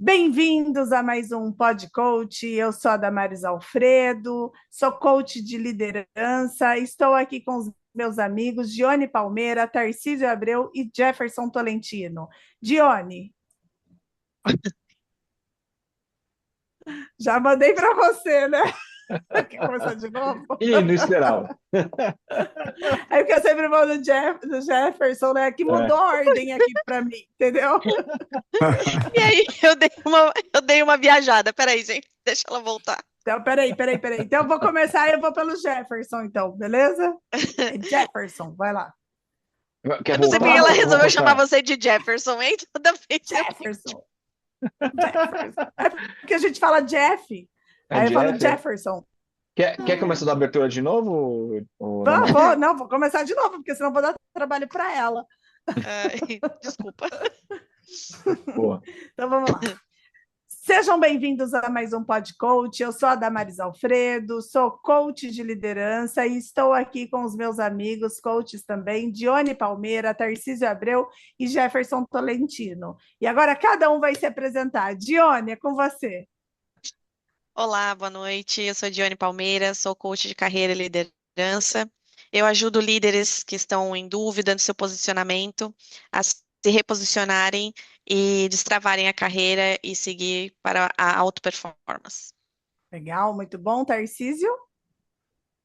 Bem-vindos a mais um Pod Coach. Eu sou a Damaris Alfredo, sou coach de liderança. Estou aqui com os meus amigos Dione Palmeira, Tarcísio Abreu e Jefferson Tolentino. Dione, já mandei para você, né? Quer começar de novo? Ih, não esperava. É porque eu sempre vou do Jefferson, né? Que É. mudou a ordem aqui para mim, entendeu? E aí, eu dei uma viajada. Peraí, gente, deixa ela voltar. Então, peraí. Então, eu vou começar e eu vou pelo Jefferson, então, beleza? Jefferson, vai lá. Quer Eu não sei porque voltar ela ou vou resolveu chamar cortar? você de Jefferson, hein? Toda vez Jefferson. É porque a gente fala Jeff, É aí eu falo Jeff? É? Jefferson. Quer começar da abertura de novo, ou Damaris? Vou começar de novo, porque senão vou dar trabalho para ela. Desculpa. Boa. Então vamos lá. Sejam bem-vindos a mais um Pod Coach. Eu sou a Damaris Alfredo, sou coach de liderança e estou aqui com os meus amigos, coaches também, Dione Palmeira, Tarcísio Abreu e Jefferson Tolentino. E agora cada um vai se apresentar. Dione, é com você. Olá, boa noite. Eu sou Dione Palmeira, sou coach de carreira e liderança. Eu ajudo líderes que estão em dúvida do seu posicionamento a se reposicionarem e destravarem a carreira e seguir para a alta performance. Legal, muito bom. Tarcísio?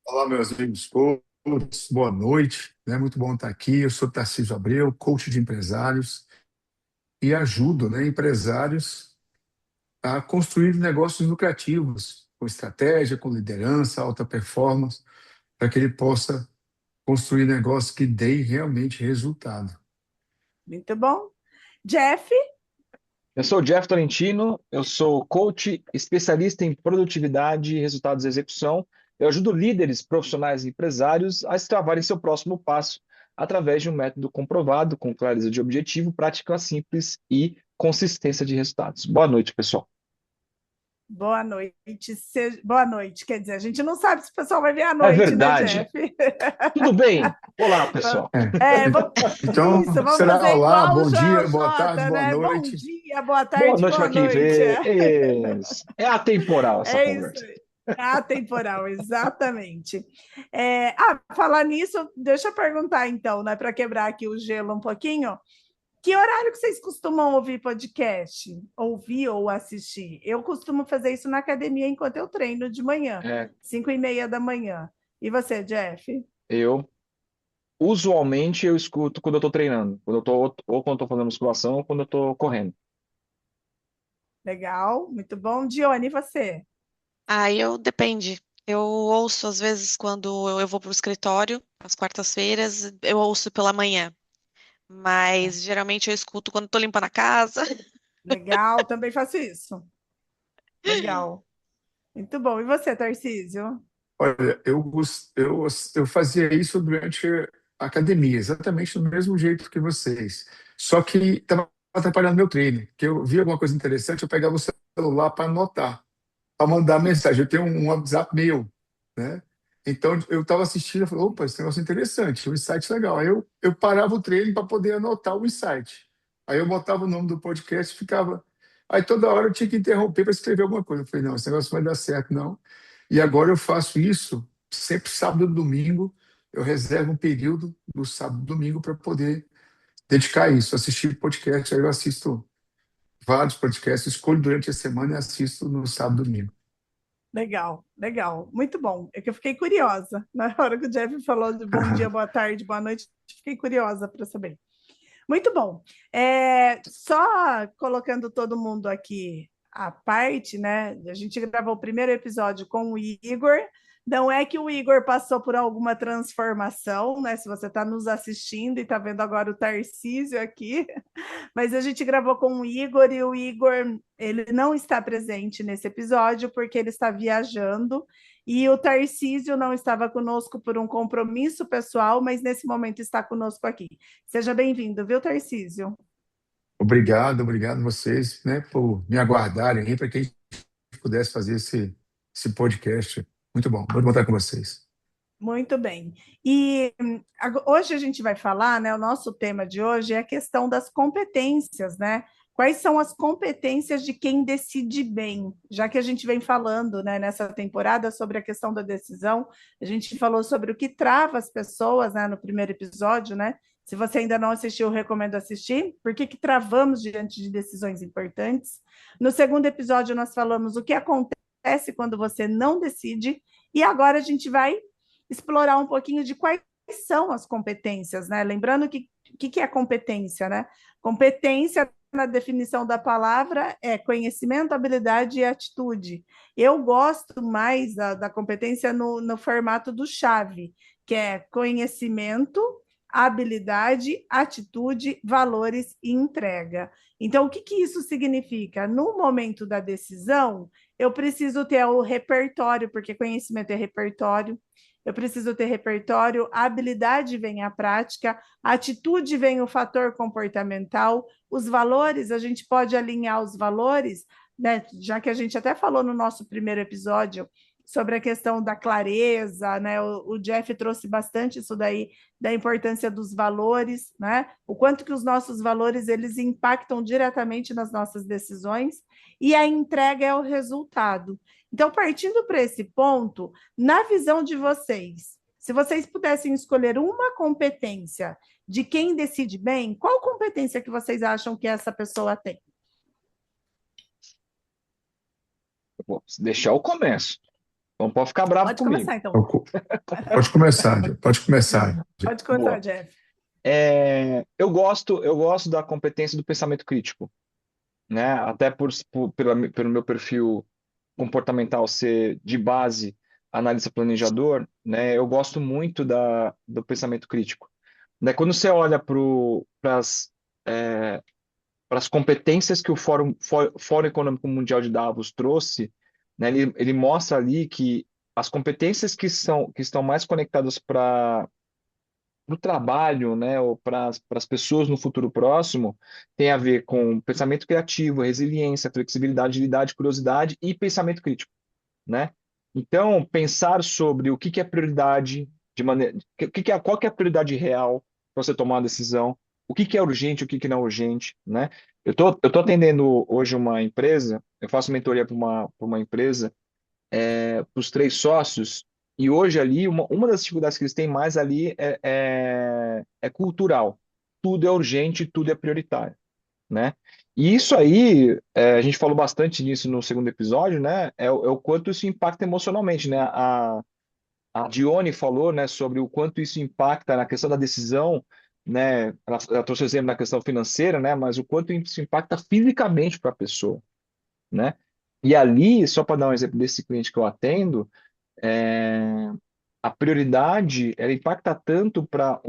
Olá, meus amigos todos, boa noite, né? Muito bom estar aqui. Eu sou Tarcísio Abreu, coach de empresários e ajudo, né, empresários a construir negócios lucrativos, com estratégia, com liderança, alta performance, para que ele possa construir negócios que deem realmente resultado. Muito bom. Jeff? Eu sou o Jeff Tolentino, eu sou coach especialista em produtividade e resultados de execução. Eu ajudo líderes, profissionais e empresários a extravarem seu próximo passo através de um método comprovado, com clareza de objetivo, prática simples e consistência de resultados. Boa noite, pessoal. Boa noite. Boa noite, quer dizer, a gente não sabe se o pessoal vai ver à É noite, né, verdade. Jeff? Tudo bem? Olá, pessoal. É, Então, isso, vamos será fazer olá, igual o bom Joel dia, boa tarde, J, boa né? Bom noite. dia, boa Boa tarde, noite boa para quem noite. vê. Isso. É atemporal essa É isso. conversa. Atemporal, exatamente. Falar nisso, deixa eu perguntar então, né, para quebrar aqui o gelo um pouquinho. Que horário que vocês costumam ouvir podcast? Ouvir ou assistir? Eu costumo fazer isso na academia enquanto eu treino de manhã, É, 5:30 da manhã. E você, Jeff? eu usualmente eu escuto quando eu estou treinando, quando eu tô, ou quando eu estou fazendo musculação, ou quando eu estou correndo. Legal, muito bom. Dione, e você? Depende. Eu ouço, às vezes, quando eu vou para o escritório, às quartas-feiras, eu ouço pela manhã. Mas geralmente eu escuto quando estou limpando a casa. Legal, também faço isso. Legal, muito bom. E você, Tarcísio? Olha, eu fazia isso durante a academia, exatamente do mesmo jeito que vocês. Só que estava atrapalhando meu treino, que eu via alguma coisa interessante, eu pegava o celular para anotar, para mandar mensagem. Eu tenho um WhatsApp meu, né? Então eu estava assistindo e falei, opa, esse negócio é interessante, um insight legal. Aí eu parava o treino para poder anotar o insight. Aí eu botava o nome do podcast e ficava. Aí toda hora eu tinha que interromper para escrever alguma coisa. Eu falei, não, esse negócio não vai dar certo, não. E agora eu faço isso sempre sábado e domingo. Eu reservo um período do sábado e domingo para poder dedicar a isso, assistir podcast. Aí eu assisto vários podcasts, escolho durante a semana e assisto no sábado e domingo. Legal, legal, muito bom. É que eu fiquei curiosa. Na hora que o Jeff falou de bom dia, boa tarde, boa noite, fiquei curiosa para saber. Muito bom. Só colocando todo mundo aqui à parte, né? A gente gravou o primeiro episódio com o Igor. Não é que o Igor passou por alguma transformação, né? Se você está nos assistindo e está vendo agora o Tarcísio aqui, mas a gente gravou com o Igor e o Igor ele não está presente nesse episódio porque ele está viajando e o Tarcísio não estava conosco por um compromisso pessoal, mas nesse momento está conosco aqui. Seja bem-vindo, viu, Tarcísio? Obrigado a vocês, né, por me aguardarem aí para que a gente pudesse fazer esse podcast. Muito bom, vou contar com vocês. Muito bem. E hoje a gente vai falar, né? O nosso tema de hoje é a questão das competências, né? Quais são as competências de quem decide bem? Já que a gente vem falando, né, nessa temporada sobre a questão da decisão, a gente falou sobre o que trava as pessoas, né, no primeiro episódio, né? Se você ainda não assistiu, eu recomendo assistir. Por que travamos diante de decisões importantes? No segundo episódio, nós falamos o que acontece quando você não decide. E agora a gente vai explorar um pouquinho de quais são as competências, né? Lembrando que o que é competência, né? Competência, na definição da palavra, é conhecimento, habilidade e atitude. Eu gosto mais da competência no formato do chave, que é conhecimento, habilidade, atitude, valores e entrega. Então, o que isso significa? No momento da decisão, eu preciso ter o repertório, porque conhecimento é repertório. Eu preciso ter repertório, a habilidade vem a prática, a atitude vem o fator comportamental, os valores, a gente pode alinhar os valores, né? Já que a gente até falou no nosso primeiro episódio sobre a questão da clareza, né? O Jeff trouxe bastante isso daí, da importância dos valores, né? O quanto que os nossos valores, eles impactam diretamente nas nossas decisões, e a entrega é o resultado. Então, partindo para esse ponto, na visão de vocês, se vocês pudessem escolher uma competência de quem decide bem, qual competência que vocês acham que essa pessoa tem? Bom, se deixar eu começo. Não pode ficar bravo Pode comigo. começar, então. Pode começar, Jeff. Pode começar, Jeff. Pode começar, Boa. Jeff. Eu gosto da competência do pensamento crítico, né? Até pelo meu perfil comportamental ser de base analista planejador, né? Eu gosto muito do pensamento crítico. Né? Quando você olha para as competências que o Fórum Econômico Mundial de Davos trouxe, né? Ele mostra ali que as competências que estão mais conectadas para o trabalho, né, ou para as pessoas no futuro próximo, tem a ver com pensamento criativo, resiliência, flexibilidade, agilidade, curiosidade e pensamento crítico, né? Então, pensar sobre o que que é prioridade, qual que é a prioridade real para você tomar uma decisão, o que que é urgente, o que que não é urgente, né? Eu tô atendendo hoje uma empresa, eu faço mentoria para uma empresa, para os três sócios, e hoje ali, uma das dificuldades que eles têm mais ali é cultural. Tudo é urgente, tudo é prioritário, né? E isso aí, a gente falou bastante nisso no segundo episódio, né? É o quanto isso impacta emocionalmente, né? A Dione falou, né, sobre o quanto isso impacta na questão da decisão, né? Ela trouxe o exemplo na questão financeira, né? Mas o quanto isso impacta fisicamente para a pessoa, né? E ali, só para dar um exemplo desse cliente que eu atendo, é, a prioridade, ela impacta tanto para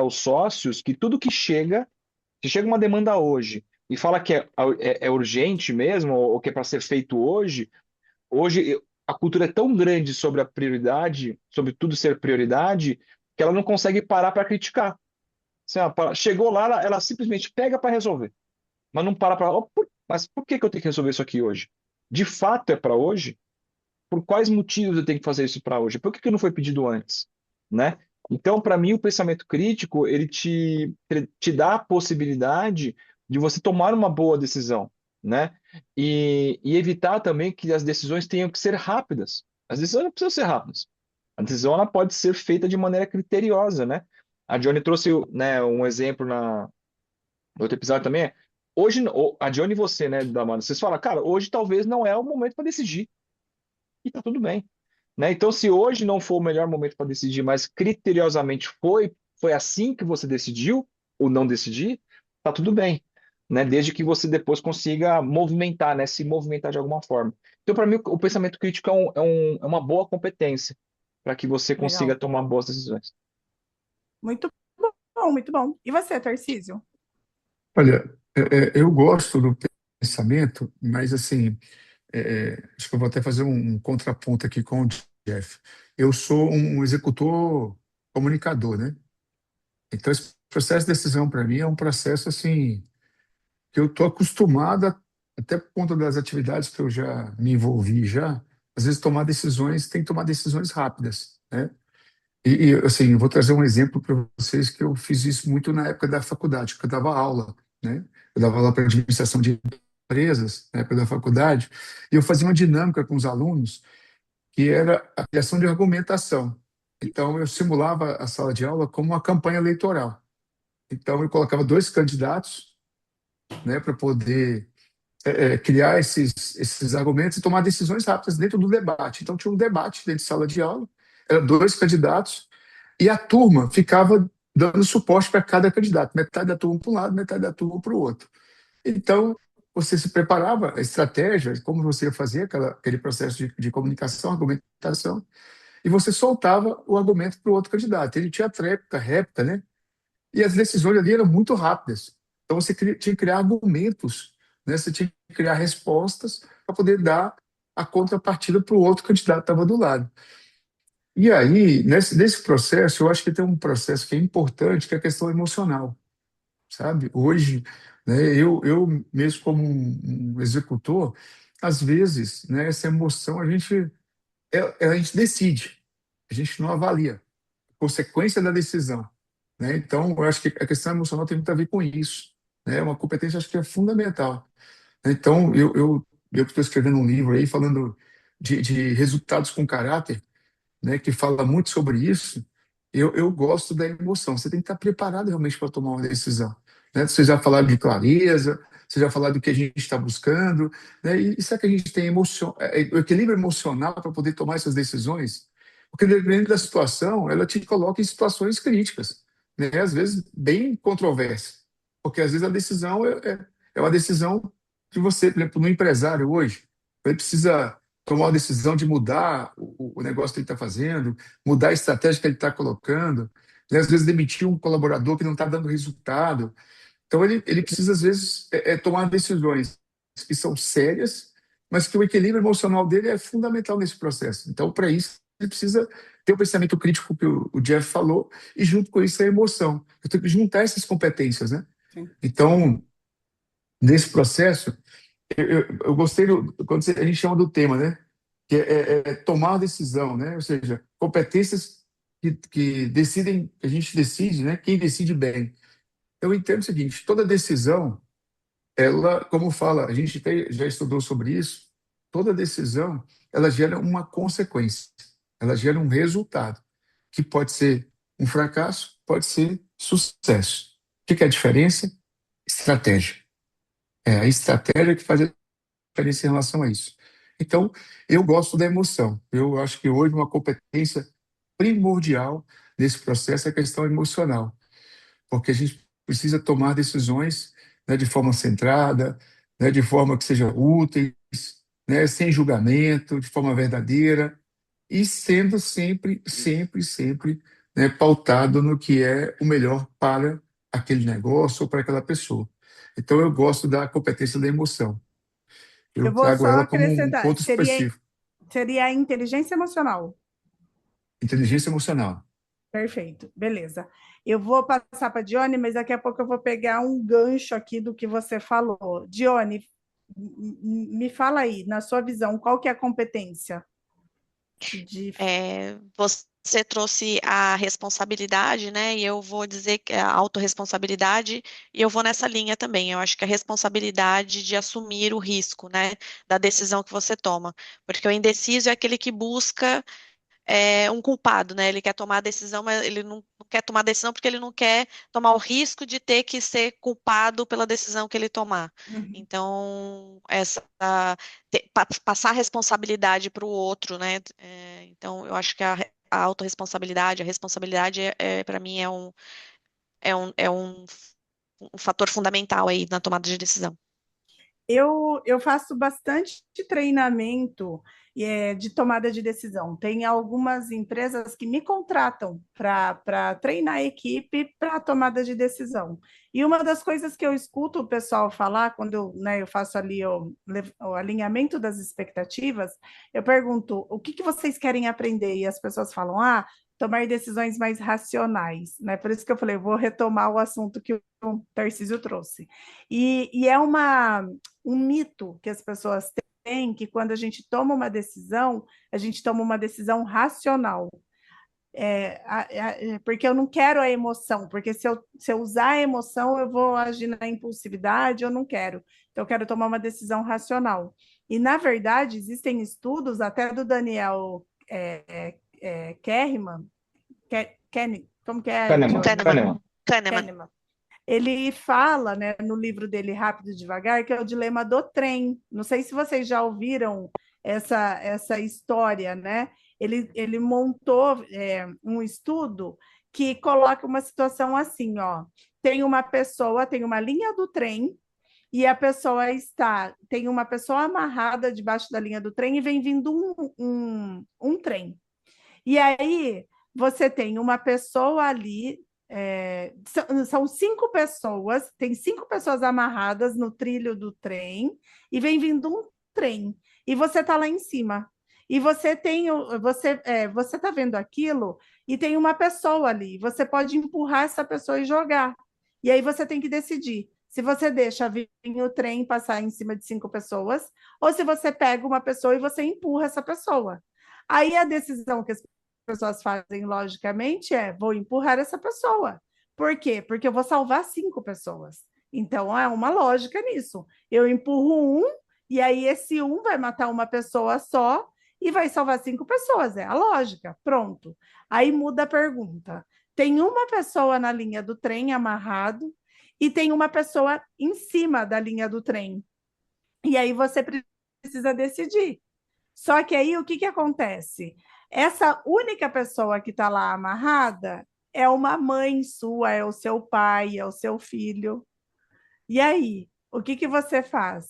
os sócios que tudo que chega, se chega uma demanda hoje e fala que é urgente mesmo, ou que é para ser feito hoje a cultura é tão grande sobre a prioridade, sobre tudo ser prioridade, que ela não consegue parar para criticar. Assim, chegou lá, ela simplesmente pega para resolver, mas não para, mas por que que eu tenho que resolver isso aqui hoje? De fato é para hoje? Por quais motivos eu tenho que fazer isso para hoje? Por que que não foi pedido antes, né? Então, para mim, o pensamento crítico, ele te dá a possibilidade de você tomar uma boa decisão, né? E evitar também que as decisões tenham que ser rápidas. As decisões não precisam ser rápidas. A decisão ela pode ser feita de maneira criteriosa, né? A Johnny trouxe, né, um exemplo no outro episódio também. Hoje, a Johnny e você, né, Damara, vocês falam, cara, hoje talvez não é o momento para decidir. E tá tudo bem, né? Então, se hoje não for o melhor momento para decidir, mas criteriosamente foi assim que você decidiu ou não decidir, tá tudo bem, né? Desde que você depois consiga movimentar, né? Se movimentar de alguma forma. Então, para mim, o pensamento crítico é uma boa competência para que você consiga Legal. tomar boas decisões. Muito bom, muito bom. E você, Tarcísio? Olha, eu gosto do pensamento, mas assim, acho que eu vou até fazer um contraponto aqui com o Jeff. Eu sou um executor comunicador, né? Então, esse processo de decisão para mim é um processo assim que eu estou acostumado, até por conta das atividades que eu já me envolvi já, às vezes tem que tomar decisões rápidas, né? Assim, eu vou trazer um exemplo para vocês que eu fiz isso muito na época da faculdade, que eu dava aula, né? eu dava aula para administração de empresas, na época da faculdade, e eu fazia uma dinâmica com os alunos, que era a criação de argumentação. Então, eu simulava a sala de aula como uma campanha eleitoral. Então, eu colocava dois candidatos, né, para poder criar esses argumentos e tomar decisões rápidas dentro do debate. Então, tinha um debate dentro de sala de aula, eram dois candidatos, e a turma ficava dando suporte para cada candidato, metade da turma para um lado, metade da turma para o outro. Então, você se preparava, a estratégia, como você ia fazer aquele processo de comunicação, argumentação, e você soltava o argumento para o outro candidato. Ele tinha réplica, né? E as decisões ali eram muito rápidas. Então, você tinha que criar argumentos, né? Você tinha que criar respostas para poder dar a contrapartida para o outro candidato que estava do lado. E aí, nesse processo, eu acho que tem um processo que é importante, que é a questão emocional, sabe? Hoje, né, eu mesmo como um executor, às vezes, né, essa emoção a gente decide, a gente não avalia a consequência da decisão, né? Então, eu acho que a questão emocional tem muito a ver com isso, né? É uma competência, acho que é fundamental. Então, eu estou escrevendo um livro aí falando de resultados com caráter, né, que fala muito sobre isso. Eu gosto da emoção. Você tem que estar preparado realmente para tomar uma decisão, né? Você já falaram de clareza, você já falaram do que a gente está buscando, né? E será que a gente tem o equilíbrio emocional para poder tomar essas decisões? Porque dependendo da situação, ela te coloca em situações críticas, né? Às vezes bem controversas, porque às vezes a decisão é uma decisão que você, por exemplo, no empresário hoje, ele precisa tomar uma decisão de mudar o negócio que ele está fazendo, mudar a estratégia que ele está colocando, né? Às vezes demitir um colaborador que não está dando resultado. Então, ele precisa, às vezes, tomar decisões que são sérias, mas que o equilíbrio emocional dele é fundamental nesse processo. Então, para isso, ele precisa ter o pensamento crítico que o Jeff falou, e junto com isso a emoção. Eu tenho que juntar essas competências, né? Sim. Então, nesse processo, eu gostei quando a gente chama do tema, né? Que é tomar a decisão, né? Ou seja, competências que decidem, a gente decide, né? Quem decide bem. Eu entendo o seguinte: toda decisão, ela, como fala, a gente já estudou sobre isso, toda decisão, ela gera uma consequência, ela gera um resultado, que pode ser um fracasso, pode ser sucesso. O que é a diferença? Estratégia. É a estratégia que faz a diferença em relação a isso. Então, eu gosto da emoção. Eu acho que hoje uma competência primordial nesse processo é a questão emocional, porque a gente precisa tomar decisões, né, de forma centrada, né, de forma que seja úteis, né, sem julgamento, de forma verdadeira e sendo sempre, sempre, sempre, né, pautado no que é o melhor para aquele negócio ou para aquela pessoa. Então, eu gosto da competência da emoção. Eu Eu vou trago só ela como um acrescentar, ponto específico. seria a inteligência emocional. Inteligência emocional. Perfeito, beleza. Eu vou passar para a Dione, mas daqui a pouco eu vou pegar um gancho aqui do que você falou. Dione, me fala aí, na sua visão, qual que é a competência de... Você trouxe a responsabilidade, né? E eu vou dizer que é a autorresponsabilidade, e eu vou nessa linha também. Eu acho que a responsabilidade de assumir o risco, né? Da decisão que você toma. Porque o indeciso é aquele que busca um culpado, né? Ele quer tomar a decisão, mas ele não quer tomar a decisão porque ele não quer tomar o risco de ter que ser culpado pela decisão que ele tomar. Uhum. Então, passar a responsabilidade para o outro, né? Então, eu acho que a autorresponsabilidade, a responsabilidade, para mim, um fator fundamental aí na tomada de decisão. Eu faço bastante treinamento de tomada de decisão. Tem algumas empresas que me contratam para treinar a equipe para tomada de decisão. E uma das coisas que eu escuto o pessoal falar, quando eu faço ali o alinhamento das expectativas, eu pergunto: o que vocês querem aprender? E as pessoas falam: tomar decisões mais racionais, né? Por isso que eu falei, eu vou retomar o assunto que o Tarcísio trouxe. E é um mito que as pessoas têm, que quando a gente toma uma decisão racional. Porque eu não quero a emoção, porque se eu usar a emoção, eu vou agir na impulsividade, eu não quero. Então, eu quero tomar uma decisão racional. E, na verdade, existem estudos, até do Daniel Kahneman, como que é, Kahneman, Johnny? Kahneman. Kahneman. Kahneman. Ele fala, né, no livro dele, Rápido e Devagar, que é o dilema do trem. Não sei se vocês já ouviram essa história, né? Ele montou um estudo que coloca uma situação assim, ó. Tem uma pessoa, tem uma linha do trem, e a pessoa tem uma pessoa amarrada debaixo da linha do trem e vem vindo um trem. E aí você tem uma pessoa ali, são 5 pessoas, tem 5 pessoas amarradas no trilho do trem, e vem vindo um trem, e você está lá em cima. E você está vendo aquilo e tem uma pessoa ali. Você pode empurrar essa pessoa e jogar. E aí você tem que decidir se você deixa vir o trem passar em cima de 5 pessoas, ou se você pega uma pessoa e você empurra essa pessoa. Aí a decisão que as pessoas fazem logicamente vou empurrar essa pessoa. Por quê? Porque eu vou salvar 5 pessoas. Então, é uma lógica nisso. Eu empurro e aí esse vai matar uma pessoa só e vai salvar 5 pessoas. É a lógica. Pronto. Aí muda a pergunta. Tem uma pessoa na linha do trem amarrado e tem uma pessoa em cima da linha do trem. E aí você precisa decidir. Só que aí o que acontece? Essa única pessoa que está lá amarrada é uma mãe sua, é o seu pai, é o seu filho. E aí, o que você faz?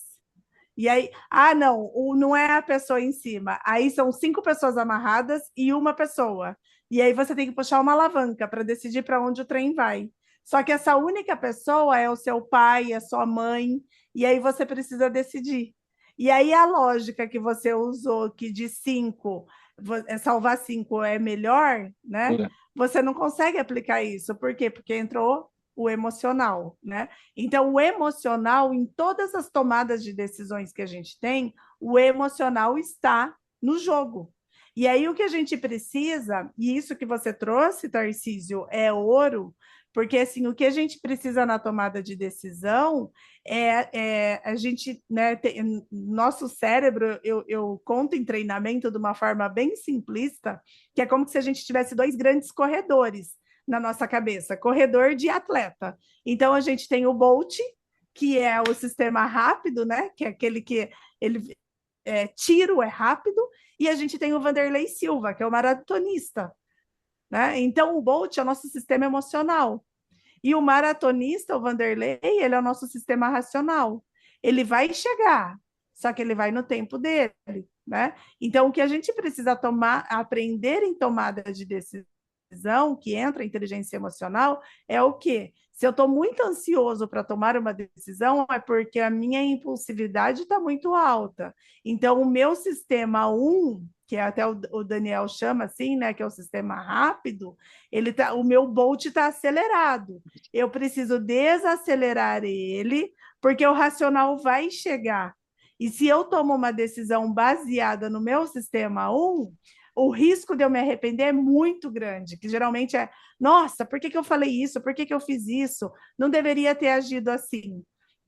E aí, não, não é a pessoa em cima. Aí são 5 pessoas amarradas e uma pessoa. E aí você tem que puxar uma alavanca para decidir para onde o trem vai. Só que essa única pessoa é o seu pai, é sua mãe, e aí você precisa decidir. E aí a lógica que você usou, que de 5, salvar 5 é melhor, né? Você não consegue aplicar isso. Por quê? Porque entrou o emocional, né? Então, o emocional, em todas as tomadas de decisões que a gente tem, o emocional está no jogo. E aí, o que a gente precisa, e isso que você trouxe, Tarcísio, é ouro, porque assim, o que a gente precisa na tomada de decisão a gente, né, nosso cérebro, eu conto em treinamento de uma forma bem simplista, que é como se a gente tivesse 2 grandes corredores na nossa cabeça, corredor de atleta. Então, a gente tem o Bolt, que é o sistema rápido, né? Que é aquele que ele tiro é rápido, e a gente tem o Vanderlei Silva, que é o maratonista, né? Então, o Bolt é o nosso sistema emocional. E o maratonista, o Vanderlei, ele é o nosso sistema racional. Ele vai chegar, só que ele vai no tempo dele, né? Então, o que a gente precisa aprender em tomada de decisão, que entra a inteligência emocional, é o quê? Se eu estou muito ansioso para tomar uma decisão, é porque a minha impulsividade está muito alta. Então, o meu sistema 1, que até o Daniel chama assim, né, que é o sistema rápido, o meu Bolt está acelerado. Eu preciso desacelerar ele, porque o racional vai chegar. E se eu tomo uma decisão baseada no meu sistema 1, o risco de eu me arrepender é muito grande, que geralmente nossa, por que eu falei isso? Por que eu fiz isso? Não deveria ter agido assim.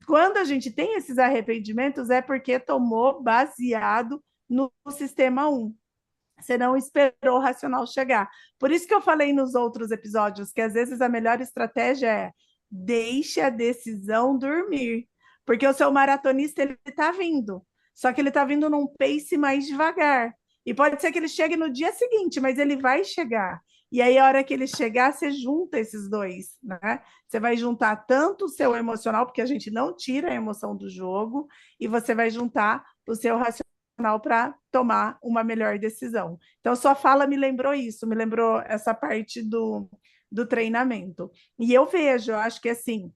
Quando a gente tem esses arrependimentos, é porque tomou baseado no sistema 1. Você não esperou o racional chegar. Por isso que eu falei nos outros episódios que às vezes a melhor estratégia é deixe a decisão dormir. Porque o seu maratonista ele está vindo, só que ele está vindo num pace mais devagar. E pode ser que ele chegue no dia seguinte, mas ele vai chegar. E aí, a hora que ele chegar, você junta esses dois, né? Você vai juntar tanto o seu emocional, porque a gente não tira a emoção do jogo, e você vai juntar o seu racional para tomar uma melhor decisão. Então, sua fala me lembrou isso, me lembrou essa parte do treinamento. E eu vejo, eu acho que assim,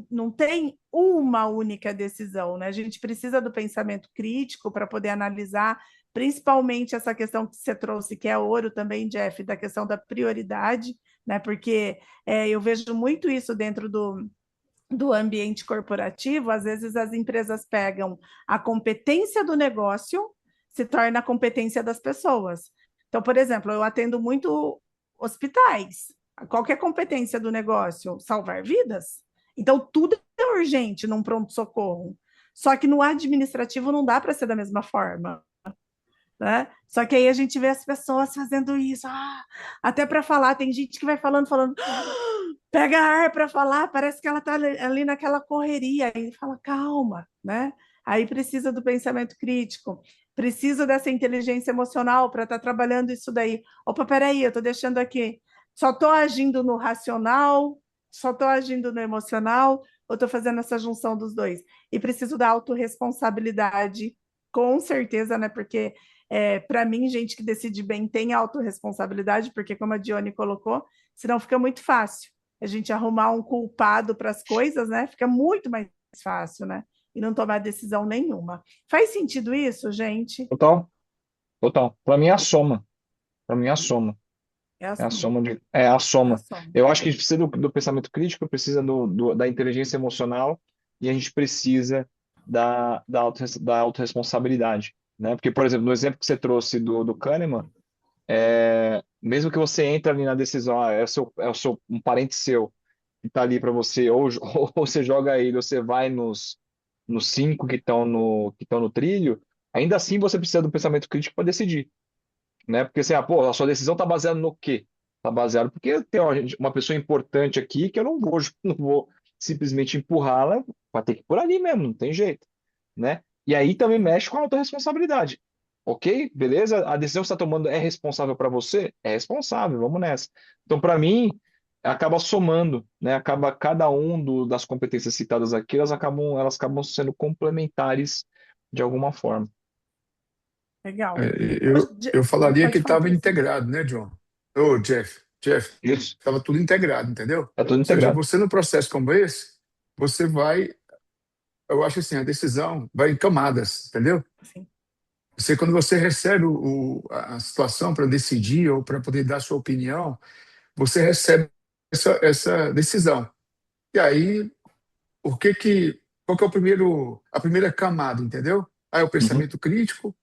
não tem uma única decisão, né? A gente precisa do pensamento crítico para poder analisar, principalmente essa questão que você trouxe, que é ouro também, Jeff, da questão da prioridade, né? Porque eu vejo muito isso dentro do ambiente corporativo. Às vezes as empresas pegam a competência do negócio, se torna a competência das pessoas. Então, por exemplo, eu atendo muito hospitais. Qual que é a competência do negócio? Salvar vidas. Então, tudo é urgente num pronto-socorro. Só que no administrativo não dá para ser da mesma forma, né? Só que aí a gente vê as pessoas fazendo isso, até para falar, tem gente que vai falando, pega ar para falar, parece que ela está ali naquela correria, e fala, calma, né? Aí precisa do pensamento crítico, precisa dessa inteligência emocional para estar trabalhando isso daí. Opa, peraí, eu estou deixando aqui, só estou agindo no racional, só estou agindo no emocional, ou estou fazendo essa junção dos dois? E preciso da autorresponsabilidade, com certeza, né? Porque para mim, gente que decide bem tem autorresponsabilidade, porque, como a Dione colocou, senão fica muito fácil. A gente arrumar um culpado para as coisas, né? Fica muito mais fácil, né? E não tomar decisão nenhuma. Faz sentido isso, gente? Total, total. Para mim é a soma. Para mim é a soma. É a É a soma. soma é a É a soma. soma. Eu acho que a gente precisa do pensamento crítico, precisa da inteligência emocional e a gente precisa da autorresponsabilidade, né? Porque, por exemplo, no exemplo que você trouxe do Kahneman, mesmo que você entre ali na decisão, um parente seu que está ali para você, ou você joga ele, ou você vai nos cinco que estão no trilho, ainda assim você precisa do pensamento crítico para decidir, né? Porque assim, pô, a sua decisão está baseada no quê? Está baseado porque tem uma pessoa importante aqui que eu não vou, não vou simplesmente empurrá-la, vai ter que ir por ali mesmo, não tem jeito, né? E aí também mexe com a autorresponsabilidade. Ok? Beleza? A decisão que você está tomando é responsável para você? É responsável, vamos nessa. Então, para mim, acaba somando, né? Acaba cada das competências citadas aqui, elas acabam sendo complementares de alguma forma. Legal. Eu falaria que Pode falar, estava Priscila. integrado, né, John? Ô, Jeff, Isso, estava tudo integrado, entendeu? Ou está tudo seja, integrado. você no processo como esse, você vai, eu acho assim, a decisão vai em camadas, entendeu? Sim. Quando você recebe a situação para decidir ou para poder dar sua opinião, você recebe essa decisão. E aí, qual que é a primeira camada, entendeu? Aí é o Uhum, pensamento crítico,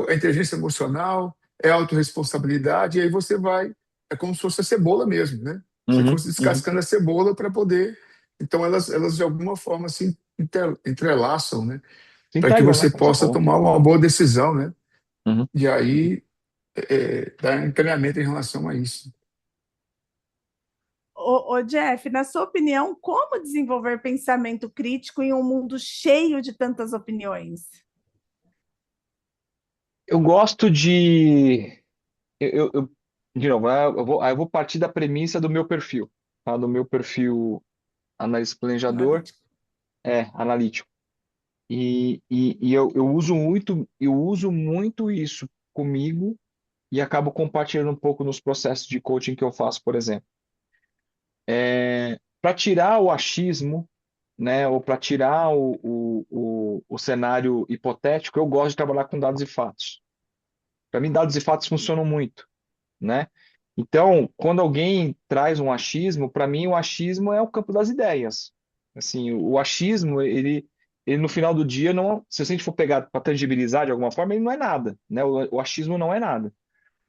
a inteligência emocional, é a autorresponsabilidade, e aí você vai, é como se fosse a cebola mesmo, né? Você uhum, fosse uhum. descascando a cebola para poder. Então, elas de alguma forma se entrelaçam, né? Se Para que integram, né? você Como você possa falou. tomar uma boa decisão, né? Uhum. E aí, dar encaminhamento em relação a isso. Ô, Jeff, na sua opinião, como desenvolver pensamento crítico em um mundo cheio de tantas opiniões? Eu gosto de. De novo, né, eu vou partir da premissa do meu perfil, tá? Do meu perfil analista planejador, Analítico. analítico. E eu uso muito isso comigo e acabo compartilhando um pouco nos processos de coaching que eu faço, por exemplo. Para tirar o achismo, né, ou para tirar o cenário hipotético, eu gosto de trabalhar com dados e fatos. Para mim, dados e fatos funcionam muito, né? Então, quando alguém traz um achismo, para mim o achismo é o campo das ideias. Assim, o achismo, ele no final do dia não, se a gente for pegar para tangibilizar de alguma forma, ele não é nada, né? O achismo não é nada,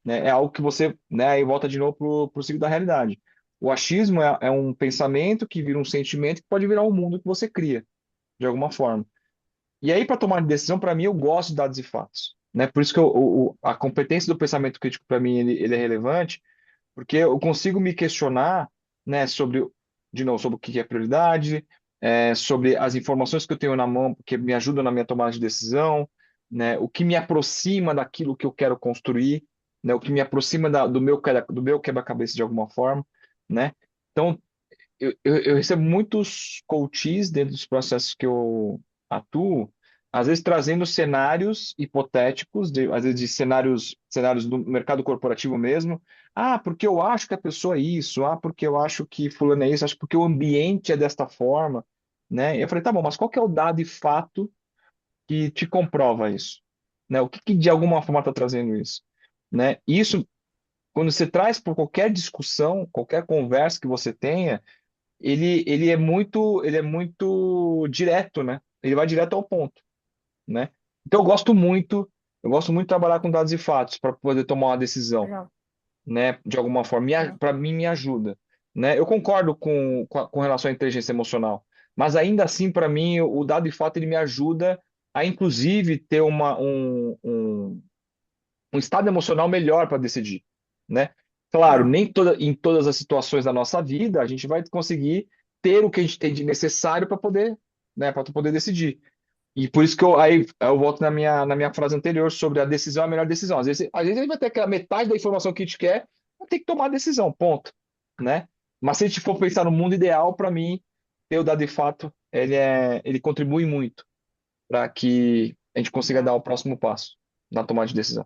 né? É algo que você, né? Aí volta de novo pro ciclo da realidade. O achismo é um pensamento que vira um sentimento que pode virar um mundo que você cria, de alguma forma. E aí, para tomar decisão, para mim, eu gosto de dados e fatos, né? Por isso que a competência do pensamento crítico, para mim, ele é relevante, porque eu consigo me questionar, né, de novo, sobre o que é prioridade, sobre as informações que eu tenho na mão, que me ajudam na minha tomada de decisão, né, o que me aproxima daquilo que eu quero construir, né, o que me aproxima do meu quebra-cabeça de alguma forma, né? Então, eu recebo muitos coaches dentro dos processos que eu atuo, às vezes trazendo cenários hipotéticos, às vezes de cenários do mercado corporativo mesmo. Ah, porque eu acho que a pessoa é isso. Ah, porque eu acho que fulano é isso. Acho porque o ambiente é desta forma, né? E eu falei, tá bom, mas qual que é o dado e fato que te comprova isso? Né? O que que de alguma forma está trazendo isso? Né? Isso, quando você traz por qualquer discussão, qualquer conversa que você tenha, ele é muito direto, né? Ele vai direto ao ponto, né? Então eu gosto muito Eu gosto muito de trabalhar com dados e fatos para poder tomar uma decisão, Legal, né? De alguma forma, legal. para mim me ajuda, né? Eu concordo com relação à inteligência emocional, mas ainda assim, para mim, o dado e fato ele me ajuda a, inclusive, ter um estado emocional melhor para decidir, né? Claro, Legal. nem em todas as situações da nossa vida a gente vai conseguir ter o que a gente tem de necessário para poder, né, para poder decidir. E por isso que eu volto na minha frase anterior sobre a decisão é a melhor decisão. Às vezes a gente vai ter aquela metade da informação que a gente quer, vai ter que tomar a decisão, ponto, né? Mas se a gente for pensar no mundo ideal, para mim, ter o dado de fato, ele contribui muito para que a gente consiga dar Legal. o próximo passo na tomada de decisão.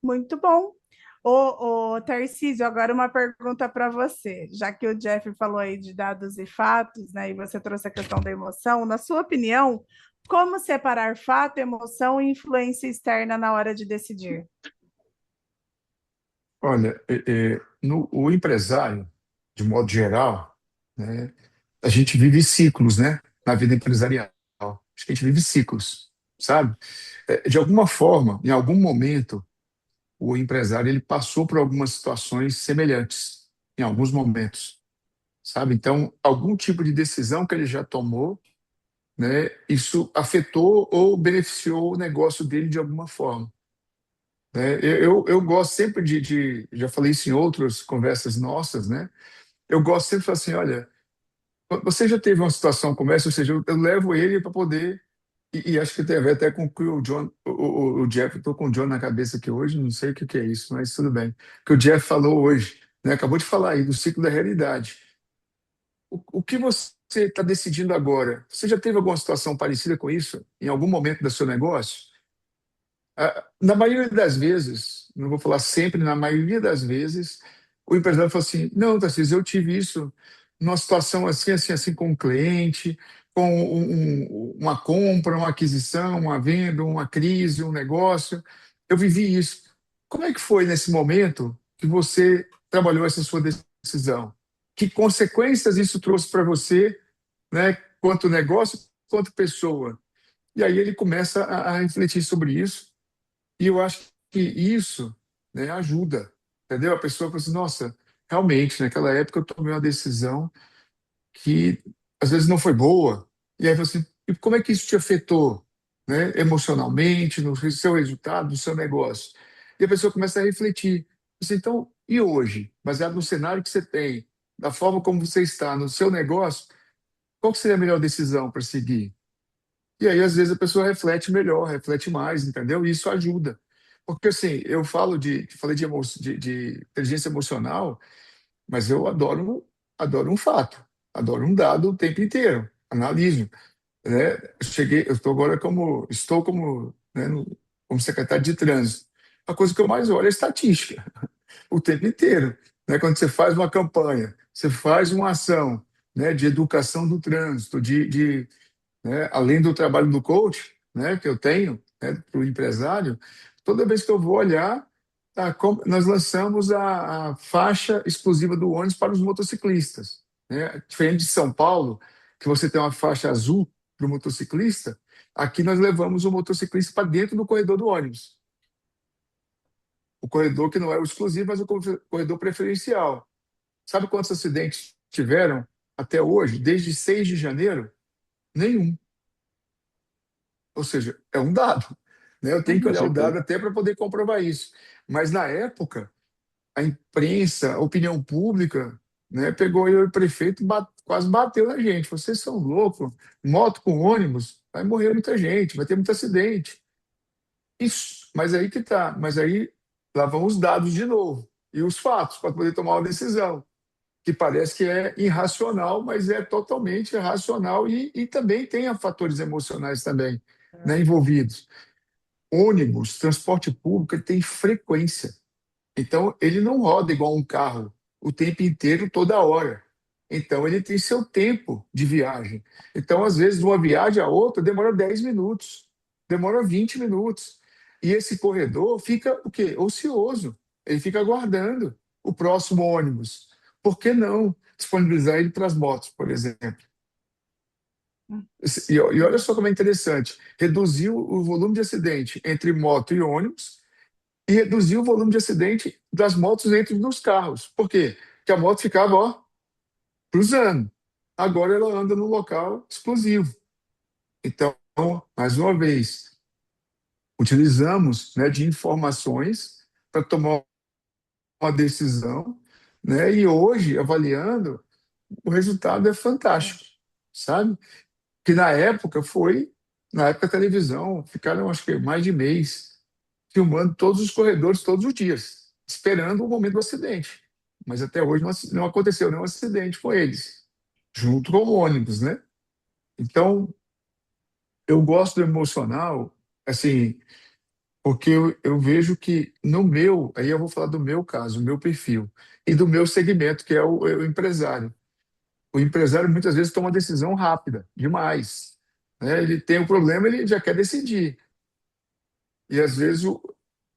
Muito bom. Ô, Tarcísio, agora uma pergunta para você. Já que o Jeff falou aí de dados e fatos, né, e você trouxe a questão da emoção, na sua opinião, como separar fato, emoção e influência externa na hora de decidir? Olha, o empresário, de modo geral, né, a gente vive ciclos, né, na vida empresarial. Acho que a gente vive ciclos, sabe? De alguma forma, em algum momento, o empresário ele passou por algumas situações semelhantes, em alguns momentos, sabe? Então, algum tipo de decisão que ele já tomou, né, isso afetou ou beneficiou o negócio dele de alguma forma, né? Eu gosto sempre já falei isso em outras conversas nossas, né? Eu gosto sempre de falar assim, olha, você já teve uma situação como essa, ou seja, eu levo ele para poder, e acho que tem a ver até com o que o John, o Jeff, eu estou com o John na cabeça aqui hoje, não sei o que que é isso, mas tudo bem. O que o Jeff falou hoje, né? Acabou de falar aí do ciclo da realidade. O que você está decidindo agora? Você já teve alguma situação parecida com isso em algum momento do seu negócio? Na maioria das vezes, não vou falar sempre, na maioria das vezes, o empresário fala assim: não, Tarcísio, eu tive isso numa situação assim, assim, assim, com um cliente, com uma compra, uma aquisição, uma venda, uma crise, um negócio. Eu vivi isso. Como é que foi nesse momento que você trabalhou essa sua decisão? Que consequências isso trouxe para você, né, quanto negócio, quanto pessoa? E aí ele começa a refletir sobre isso e eu acho que isso, né, ajuda, entendeu? A pessoa fala assim, nossa, realmente, naquela época eu tomei uma decisão que às vezes não foi boa. E aí você, e como é que isso te afetou, né, emocionalmente, no seu resultado, no seu negócio? E a pessoa começa a refletir. Você, então, e hoje, baseado no cenário que você tem, da forma como você está no seu negócio, qual que seria a melhor decisão para seguir? E aí, às vezes, a pessoa reflete melhor, reflete mais, entendeu? E isso ajuda. Porque, assim, eu falei de inteligência emocional, mas eu adoro um fato, adoro um dado o tempo inteiro, analiso, né? Eu estou agora como, né, como secretário de trânsito. A coisa que eu mais olho é estatística, o tempo inteiro, né? Quando você faz uma campanha, você faz uma ação, né, de educação do trânsito, né, além do trabalho do coach, né, que eu tenho, né, para o empresário, toda vez que eu vou olhar, nós lançamos a faixa exclusiva do ônibus para os motociclistas, né? Diferente de São Paulo, que você tem uma faixa azul para o motociclista, aqui nós levamos o motociclista para dentro do corredor do ônibus. O corredor que não é o exclusivo, mas o corredor preferencial. Sabe quantos acidentes tiveram até hoje, desde 6 de janeiro? Nenhum. Ou seja, é um dado, né? Eu tenho que Com olhar o certeza. dado até para poder comprovar isso. Mas na época, a imprensa, a opinião pública, né, pegou eu e o prefeito quase bateu na gente. Vocês são loucos, moto com ônibus, vai morrer muita gente, vai ter muito acidente. Isso, mas aí que tá. Mas aí lá vão os dados de novo e os fatos para poder tomar uma decisão que parece que é irracional, mas é totalmente racional e também tem fatores emocionais também, né, envolvidos. Ônibus, transporte público, ele tem frequência. Então, ele não roda igual um carro o tempo inteiro, toda hora. Então, ele tem seu tempo de viagem. Então, às vezes, de uma viagem a outra, demora 10 minutos, demora 20 minutos. E esse corredor fica o quê? Ocioso. Ele fica aguardando o próximo ônibus. Por que não disponibilizar ele para as motos, por exemplo? E olha só como é interessante. Reduziu o volume de acidente entre moto e ônibus e reduziu o volume de acidente das motos entre os carros. Por quê? Porque a moto ficava, ó, cruzando. Agora ela anda no local explosivo. Então, mais uma vez, utilizamos, né, de informações para tomar uma decisão, né? E hoje, avaliando, o resultado é fantástico, sabe? Que na época a televisão, ficaram acho que mais de mês filmando todos os corredores todos os dias, esperando o momento do acidente. Mas até hoje não aconteceu nenhum acidente com eles, junto com o ônibus, né? Então, eu gosto do emocional, assim, porque eu vejo que no meu, aí eu vou falar do meu caso, o meu perfil, e do meu segmento, que é o empresário. O empresário muitas vezes toma decisão rápida, demais. Né? Ele tem um problema, ele já quer decidir. E às vezes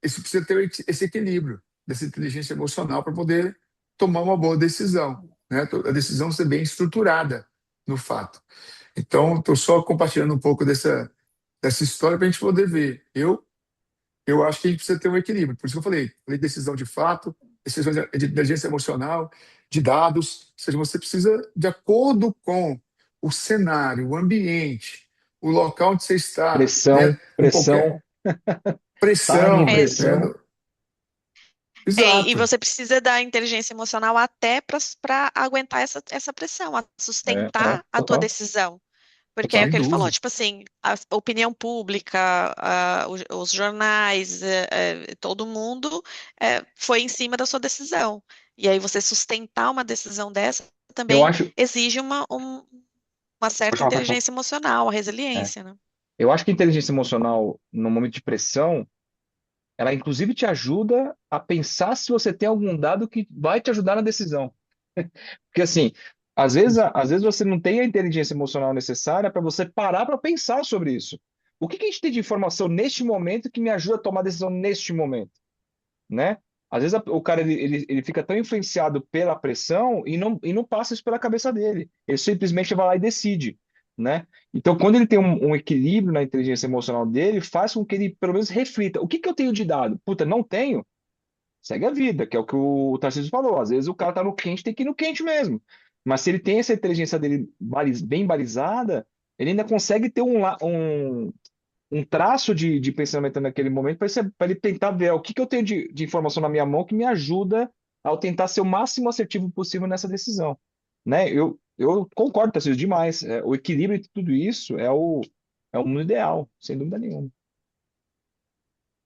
isso precisa ter esse equilíbrio dessa inteligência emocional para poder tomar uma boa decisão. Né? A decisão ser bem estruturada no fato. Então, estou só compartilhando um pouco dessa história para a gente poder ver. Eu acho que a gente precisa ter um equilíbrio. Por isso que eu falei decisão de fato, decisão de inteligência emocional, de dados. Ou seja, você precisa, de acordo com o cenário, o ambiente, o local onde você está, né? Pressão, Com qualquer pressão, timing, pressão, É, né? pressão. e Exato. você precisa da inteligência emocional até para aguentar essa pressão, a sustentar a tua Total, decisão. Porque é o total. Sem que ele falou, dúvida. tipo assim, a opinião pública, os jornais, todo mundo foi em cima da sua decisão. E aí você sustentar uma decisão dessa Eu também acho, exige uma pode certa falar, pode falar. inteligência emocional, a É. resiliência, né? Eu acho que a inteligência emocional, no momento de pressão, ela inclusive te ajuda a pensar se você tem algum dado que vai te ajudar na decisão. Porque assim, às vezes você não tem a inteligência emocional necessária para você parar para pensar sobre isso. O que que a gente tem de informação neste momento que me ajuda a tomar decisão neste momento, né? Às vezes o cara ele fica tão influenciado pela pressão e não passa isso pela cabeça dele. Ele simplesmente vai lá e decide, né? Então, quando ele tem um equilíbrio na inteligência emocional dele, faz com que ele pelo menos reflita: o que que eu tenho de dado? Puta, não tenho? Segue a vida, que é o que o Tarcísio falou. Às vezes o cara tá no quente, tem que ir no quente mesmo. Mas se ele tem essa inteligência dele bem balizada, ele ainda consegue ter um traço de pensamento naquele momento para ele tentar ver o que que eu tenho de informação na minha mão que me ajuda ao tentar ser o máximo assertivo possível nessa decisão, né? Eu concordo, Tarcísio, demais. O equilíbrio entre tudo isso é o mundo ideal, sem dúvida nenhuma.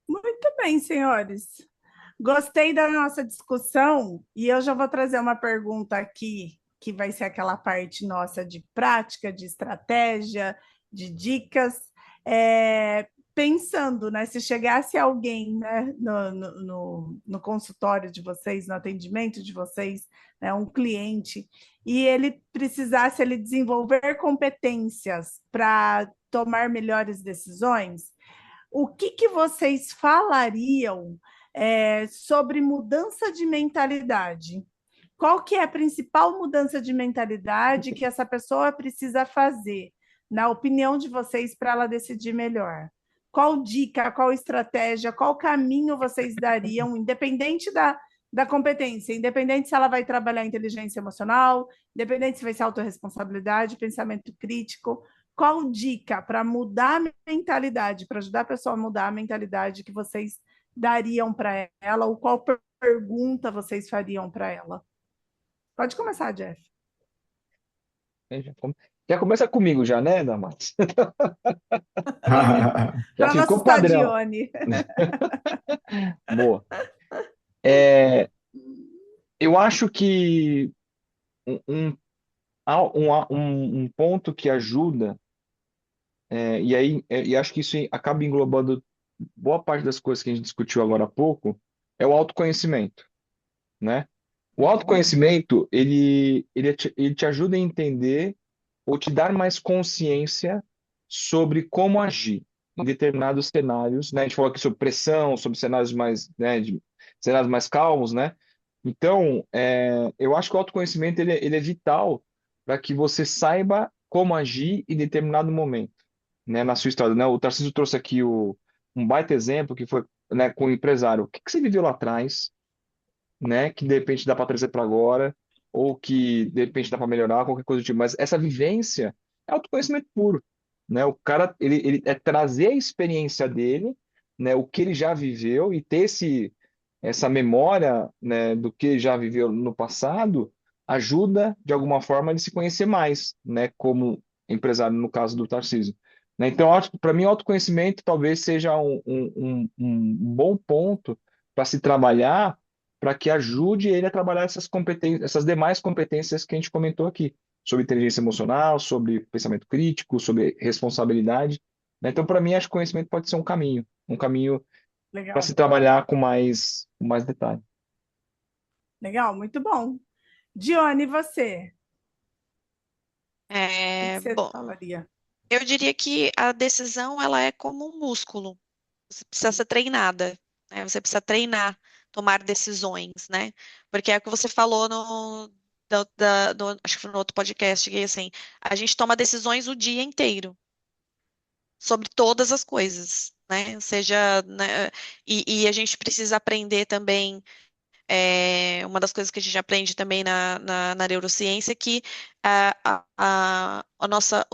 Muito bem, senhores. Gostei da nossa discussão e eu já vou trazer uma pergunta aqui, que vai ser aquela parte nossa de prática, de estratégia, de dicas. Pensando, né, se chegasse alguém, né, no consultório de vocês, no atendimento de vocês, né, um cliente, e ele precisasse ele desenvolver competências para tomar melhores decisões, o que, que vocês falariam sobre mudança de mentalidade? Qual que é a principal mudança de mentalidade que essa pessoa precisa fazer, na opinião de vocês, para ela decidir melhor? Qual dica, qual estratégia, qual caminho vocês dariam, independente da competência, independente se ela vai trabalhar inteligência emocional, independente se vai ser autorresponsabilidade, pensamento crítico, qual dica para mudar a mentalidade, para ajudar a pessoa a mudar a mentalidade que vocês dariam para ela, ou qual pergunta vocês fariam para ela? Pode começar, Jeff. Já começa comigo já, né, Damares? Já Para não ficou assustar a padrão. Dione. Boa. É, eu acho que um, um, um ponto que ajuda, e acho que isso acaba englobando boa parte das coisas que a gente discutiu agora há pouco, é o autoconhecimento, né? O autoconhecimento, ele te ajuda a entender ou te dar mais consciência sobre como agir em determinados cenários, né? A gente falou aqui sobre pressão, sobre cenários mais, né, cenários mais calmos, né? Então, eu acho que o autoconhecimento ele é vital para que você saiba como agir em determinado momento, né, na sua história, né? O Tarcísio trouxe aqui um baita exemplo que foi, né, com o empresário. O que que você viveu lá atrás, né, que de repente dá para trazer para agora, ou que de repente dá para melhorar, qualquer coisa do tipo. Mas essa vivência é autoconhecimento puro, né? O cara, ele é trazer a experiência dele, né, o que ele já viveu e ter essa memória, né, do que ele já viveu no passado, ajuda de alguma forma ele se conhecer mais, né, como empresário no caso do Tarcísio. Né? Então, para mim, o autoconhecimento talvez seja um bom ponto para se trabalhar, para que ajude ele a trabalhar essas competências, essas demais competências que a gente comentou aqui, sobre inteligência emocional, sobre pensamento crítico, sobre responsabilidade. Né? Então, para mim, acho que conhecimento pode ser um caminho para se Legal, trabalhar com mais detalhe. legal, muito bom. Dione, e você? O que você Bom, falaria? eu diria que a decisão ela é como um músculo. Você precisa ser treinada, né? Você precisa treinar, tomar decisões, né? Porque é o que você falou acho que foi no outro podcast, que assim, a gente toma decisões o dia inteiro sobre todas as coisas, né? Seja, né, e a gente precisa aprender também, uma das coisas que a gente aprende também na neurociência, é que a nossa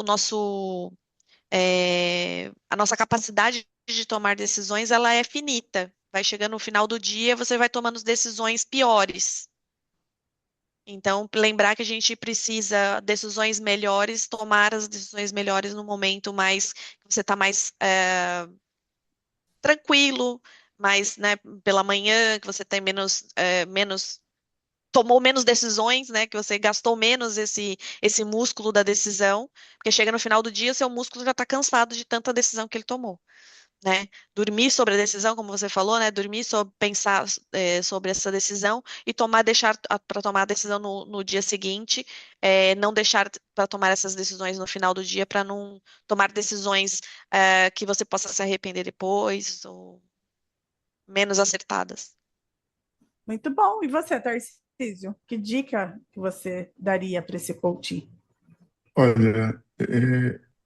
capacidade de tomar decisões, ela é finita. Vai chegando no final do dia, você vai tomando decisões piores. Então, lembrar que a gente precisa decisões melhores, tomar as decisões melhores no momento mais que você está mais tranquilo, mais, né, pela manhã, que você tem tomou menos decisões, né, que você gastou menos esse músculo da decisão, porque chega no final do dia, o seu músculo já está cansado de tanta decisão que ele tomou. Né? Dormir sobre a decisão, como você falou, né? Dormir sobre pensar sobre essa decisão e deixar para tomar a decisão no dia seguinte, não deixar para tomar essas decisões no final do dia para não tomar decisões que você possa se arrepender depois ou menos acertadas. Muito bom. E você, Tarcísio? Que dica que você daria para esse coach? Olha,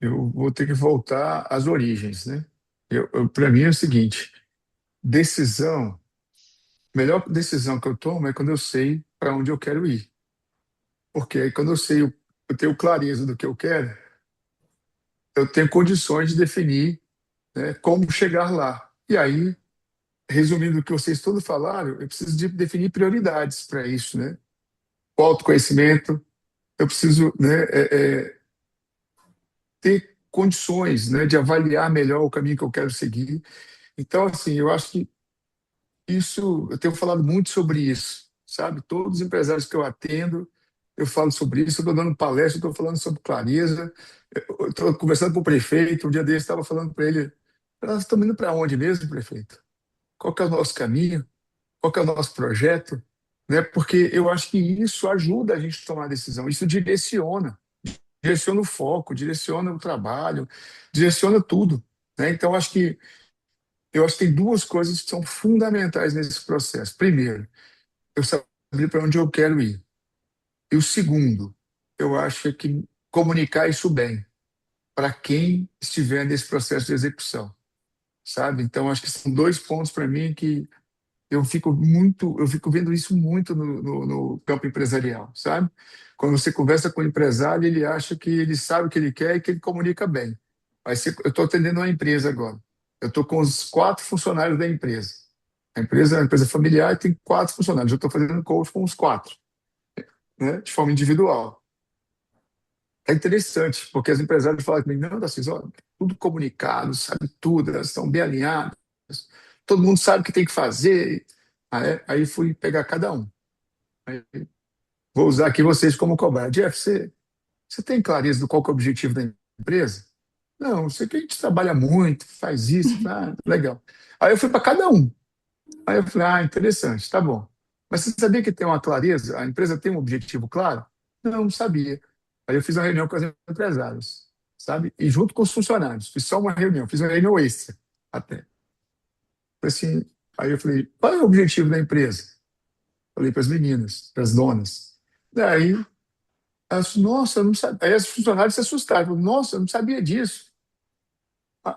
eu vou ter que voltar às origens, né? Para mim é o seguinte: decisão, a melhor decisão que eu tomo é quando eu sei para onde eu quero ir. Porque aí quando eu tenho clareza do que eu quero, eu tenho condições de definir, né, como chegar lá. E aí, resumindo o que vocês todos falaram, eu preciso de definir prioridades para isso, né? O autoconhecimento, eu preciso, né, ter condições, né, de avaliar melhor o caminho que eu quero seguir. Então, assim, eu acho que isso, eu tenho falado muito sobre isso, sabe? Todos os empresários que eu atendo, eu falo sobre isso, eu estou dando palestra, estou falando sobre clareza, eu estou conversando com o prefeito, um dia desse estava falando para ele, nós estamos indo para onde mesmo, prefeito? Qual que é o nosso caminho? Qual que é o nosso projeto? Né? Porque eu acho que isso ajuda a gente a tomar decisão, isso direciona o foco, direciona o trabalho, direciona tudo. Né? Então, eu acho que tem duas coisas que são fundamentais nesse processo. Primeiro, eu saber para onde eu quero ir. E o segundo, eu acho que comunicar isso bem para quem estiver nesse processo de execução, sabe? Então, acho que são dois pontos para mim que eu fico vendo isso muito no campo empresarial, sabe? Quando você conversa com o empresário, ele acha que ele sabe o que ele quer e que ele comunica bem. Eu estou atendendo uma empresa agora. Eu estou com os 4 funcionários da empresa. A empresa é uma empresa familiar e tem 4 funcionários. Eu estou fazendo coach com os 4, né, de forma individual. É interessante, porque as empresárias falam comigo, não, Darcy, ó, tudo comunicado, sabe tudo, elas estão bem alinhadas, todo mundo sabe o que tem que fazer. Aí fui pegar cada um. Aí, vou usar aqui vocês como cobaia. Jeff, você tem clareza do qual que é o objetivo da empresa? Não, eu sei que a gente trabalha muito, faz isso, legal. Aí eu fui para cada um. Aí eu falei, interessante, tá bom. Mas você sabia que tem uma clareza? A empresa tem um objetivo claro? Não sabia. Aí eu fiz uma reunião com as empresárias, sabe? E junto com os funcionários. Fiz só uma reunião, fiz uma reunião extra até. Assim, aí eu falei, qual é o objetivo da empresa? Falei para as meninas, para as donas. Daí Nossa, eu não sabia. Aí as funcionários se assustaram. Falaram, nossa, eu não sabia disso.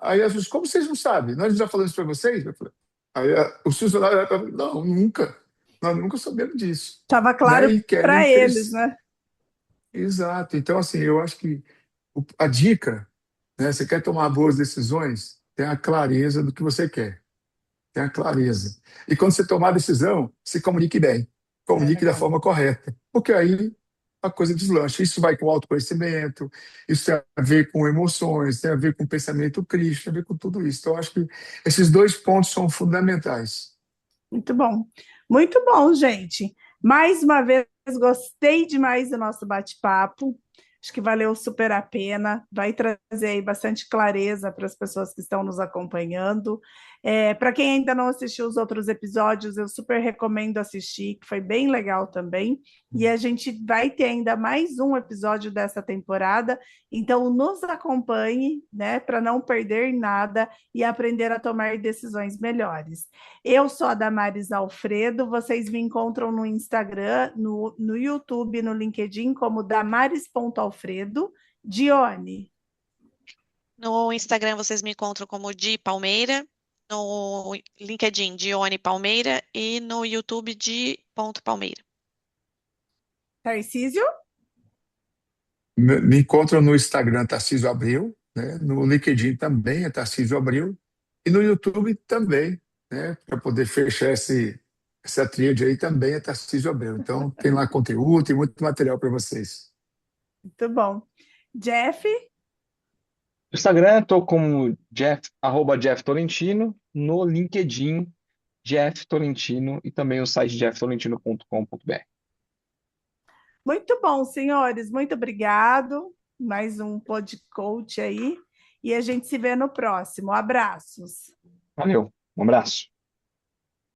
Aí as pessoas, como vocês não sabem? Nós já falamos isso para vocês? Eu falei, aí os funcionários falaram, não, nunca. Nós nunca soubemos disso. Estava Né? claro E querem para eles, crescer. né? Exato. Então, assim, eu acho que a dica, né? Você quer tomar boas decisões, tenha a clareza do que você quer. Tenha clareza. E quando você tomar a decisão, se comunique bem. É Comunique da legal. forma correta. Porque aí a coisa deslancha. Isso vai com autoconhecimento, isso tem a ver com emoções, tem a ver com pensamento crítico, tem a ver com tudo isso. Então, eu acho que esses dois pontos são fundamentais. Muito bom. Muito bom, gente. Mais uma vez, gostei demais do nosso bate-papo. Acho que valeu super a pena. Vai trazer aí bastante clareza para as pessoas que estão nos acompanhando. Para quem ainda não assistiu os outros episódios, eu super recomendo assistir, que foi bem legal também. E a gente vai ter ainda mais um episódio dessa temporada. Então, nos acompanhe, né, para não perder nada e aprender a tomar decisões melhores. Eu sou a Damares Alfredo, vocês me encontram no Instagram, no YouTube, no LinkedIn como damares.alfredo. Dione, No Instagram vocês me encontram como Di Palmeira, no LinkedIn Dione Palmeira e no YouTube Di.Palmeira. Tarcísio, Me encontram no Instagram, Tarcísio Abreu, né? No LinkedIn também é Tarcísio Abreu, e no YouTube também, né? Para poder fechar essa tríade aí também é Tarcísio Abreu. Então, tem lá conteúdo, tem muito material para vocês. muito bom. Jeff, No Instagram, estou como @Jeff Tolentino, no LinkedIn, Jeff Tolentino, e também o site jefftolentino.com.br. muito bom, senhores, muito obrigado. Mais um podcast aí. E a gente se vê no próximo. Abraços. Valeu, um abraço.